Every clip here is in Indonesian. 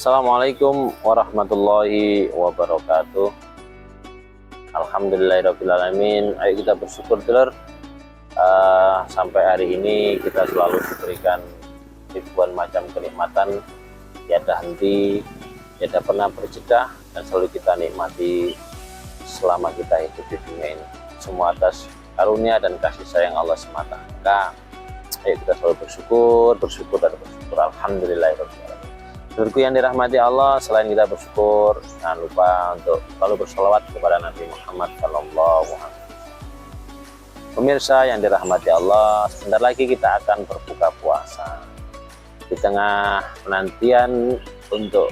Assalamualaikum warahmatullahi wabarakatuh. Alhamdulillahirrabbilalamin. Ayo kita bersyukur dulur. Sampai hari ini kita selalu diberikan ribuan macam kenikmatan, tiada henti, tiada pernah berjeda, dan selalu kita nikmati selama kita hidup di dunia ini. Semua atas karunia dan kasih sayang Allah semata. Maka ayo kita selalu bersyukur dan bersyukur. Alhamdulillahirrabbilalamin. Saudaraku yang dirahmati Allah, selain kita bersyukur, jangan lupa untuk selalu berselawat kepada Nabi Muhammad SAW. Pemirsa yang dirahmati Allah, sebentar lagi kita akan berbuka puasa. Di tengah penantian untuk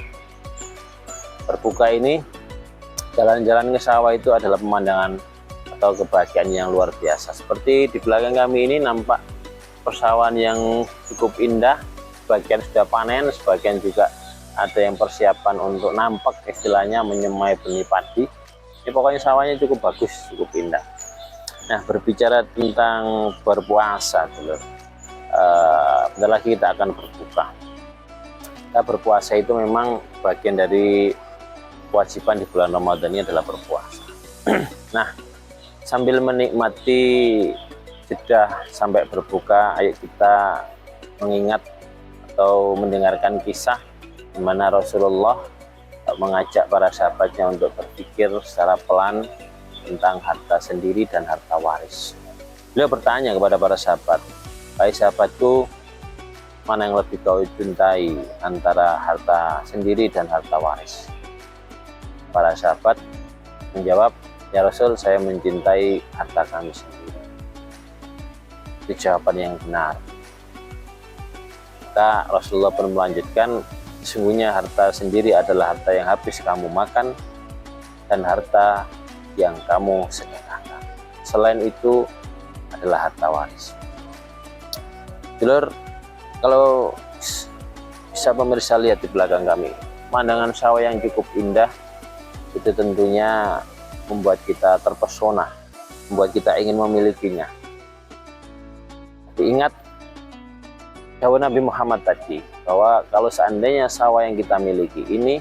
berbuka ini, jalan-jalan ke sawah itu adalah pemandangan atau kebahagiaan yang luar biasa. Seperti di belakang kami ini nampak persawahan yang cukup indah. Sebagian sudah panen, sebagian juga ada yang persiapan untuk nampak, istilahnya menyemai benih padi. Ini pokoknya sawahnya cukup bagus, cukup indah. Nah, berbicara tentang berpuasa dulu, bentar lagi kita akan berbuka. Kita berpuasa itu memang bagian dari kewajiban di bulan Ramadan ini adalah berpuasa. Nah, sambil menikmati jeda sampai berbuka, ayo kita mengingat atau mendengarkan kisah di mana Rasulullah mengajak para sahabatnya untuk berpikir secara pelan tentang harta sendiri dan harta waris. Beliau bertanya kepada para sahabat, "Hai sahabatku, mana yang lebih kau cintai antara harta sendiri dan harta waris?" Para sahabat menjawab, "Ya Rasul, saya mencintai harta kami sendiri." Itu jawaban yang benar. Maka Rasulullah pun melanjutkan, sesungguhnya harta sendiri adalah harta yang habis kamu makan dan harta yang kamu sedekahkan. Selain itu adalah harta waris. Dulur, kalau bisa pemirsa lihat di belakang kami, pemandangan sawah yang cukup indah itu tentunya membuat kita terpesona, membuat kita ingin memilikinya. Tapi ingat jawab Nabi Muhammad tadi, bahwa kalau seandainya sawah yang kita miliki ini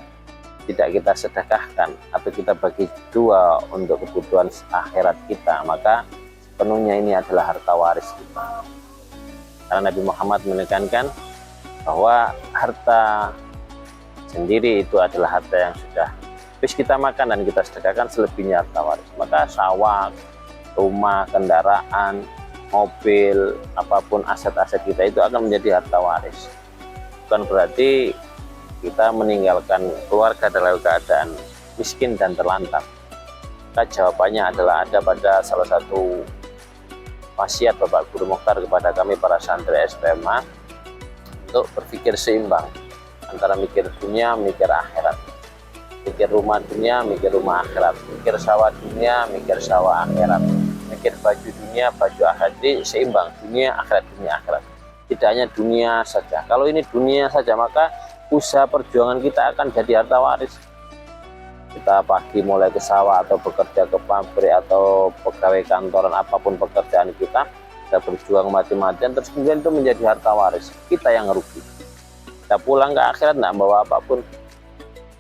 tidak kita sedekahkan atau kita bagi dua untuk kebutuhan akhirat kita, maka sepenuhnya ini adalah harta waris kita. Karena Nabi Muhammad menekankan bahwa harta sendiri itu adalah harta yang sudah habis kita makan dan kita sedekahkan, selebihnya harta waris. Maka sawah, rumah, kendaraan, mobil, apapun aset-aset kita itu akan menjadi harta waris. Bukan berarti kita meninggalkan keluarga dalam keadaan miskin dan terlantar. Maka jawabannya adalah ada pada salah satu wasiat Bapak Guru Mokhtar kepada kami para santri SPMA untuk berpikir seimbang antara mikir dunia, mikir akhirat. Mikir rumah dunia, mikir rumah akhirat. Mikir sawah dunia, mikir sawah akhirat. Mikir baju dunia, baju akhirat. Jadi seimbang, dunia akhirat, dunia akhirat. Tidak hanya dunia saja. Kalau ini dunia saja, maka usaha perjuangan kita akan jadi harta waris. Kita pagi mulai ke sawah atau bekerja ke pabrik atau pegawai kantoran, apapun pekerjaan kita berjuang mati-matian, terus kemudian itu menjadi harta waris. Kita yang rugi. Kita pulang ke akhirat tidak bawa apapun,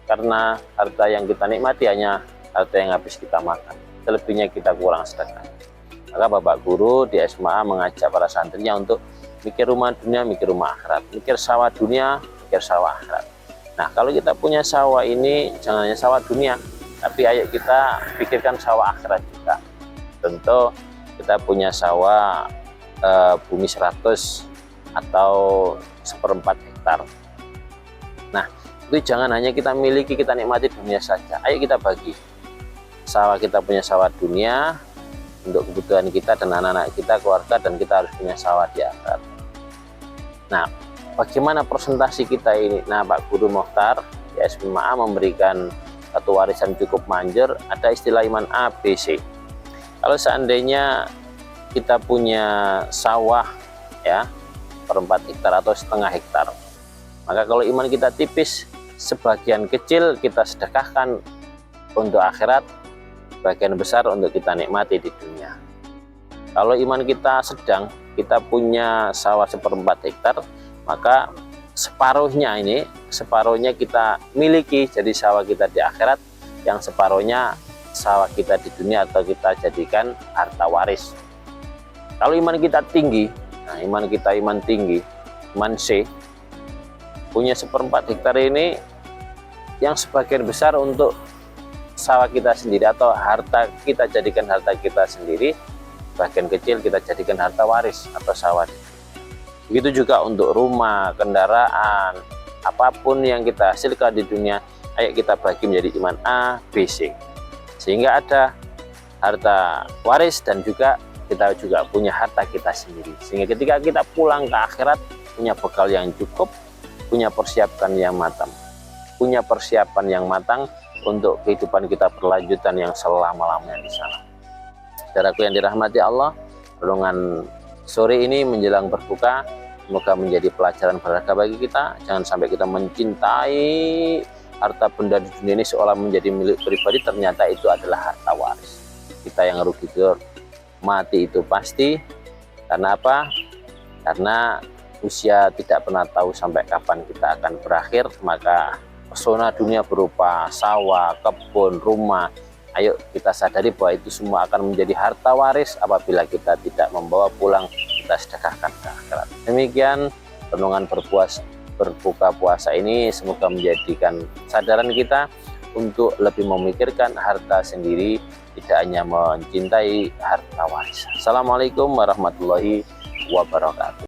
karena harta yang kita nikmati hanya harta yang habis kita makan. Selebihnya kita kurang sedekah. Maka Bapak Guru di SMA mengajak para santrinya untuk mikir rumah dunia, mikir rumah akhirat. Mikir sawah dunia, mikir sawah akhirat. Nah, kalau kita punya sawah ini jangan hanya sawah dunia, tapi ayo kita pikirkan sawah akhirat juga. Tentu kita punya sawah bumi 100 atau 1/4 hektar. Nah, itu jangan hanya kita miliki, kita nikmati dunia saja. Ayo kita bagi. Sawah kita punya sawah dunia untuk kebutuhan kita dan anak-anak kita, keluarga, dan kita harus punya sawah di akhirat. Nah, bagaimana presentasi kita ini? Nah, Pak Guru Mokhtar di SMA memberikan satu warisan cukup manjur. Ada istilah iman A, B, C. Kalau seandainya kita punya sawah ya 1/4 hektar atau 1/2 hektar, maka kalau iman kita tipis, sebagian kecil kita sedekahkan untuk akhirat, bagian besar untuk kita nikmati di dunia. Kalau iman kita sedang, kita punya sawah 1/4 hektar, maka separuhnya kita miliki jadi sawah kita di akhirat, yang separuhnya sawah kita di dunia atau kita jadikan harta waris. Kalau iman kita tinggi, nah iman tinggi, iman C, punya 1/4 hektar ini yang sebagian besar untuk sawah kita sendiri atau harta kita jadikan harta kita sendiri, bagian kecil kita jadikan harta waris atau sawah. Begitu juga untuk rumah, kendaraan, apapun yang kita hasilkan di dunia, ayo kita bagi menjadi iman A, B, C, sehingga ada harta waris dan juga kita juga punya harta kita sendiri, sehingga ketika kita pulang ke akhirat punya bekal yang cukup, punya persiapan yang matang untuk kehidupan kita berlanjutan yang selama-lamanya di sana. Saudaraku yang dirahmati Allah, renungan sore ini menjelang berbuka semoga menjadi pelajaran berharga bagi kita. Jangan sampai kita mencintai harta benda di dunia ini seolah menjadi milik pribadi, ternyata itu adalah harta waris. Kita yang rugi mati itu pasti. Karena apa? Karena usia tidak pernah tahu sampai kapan kita akan berakhir. Maka pesona dunia berupa sawah, kebun, rumah, ayo kita sadari bahwa itu semua akan menjadi harta waris apabila kita tidak membawa pulang, kita sedekahkan ke akhirat. Demikian renungan berbuka puasa ini, semoga menjadikan kesadaran kita untuk lebih memikirkan harta sendiri, tidak hanya mencintai harta waris. Assalamualaikum warahmatullahi wabarakatuh.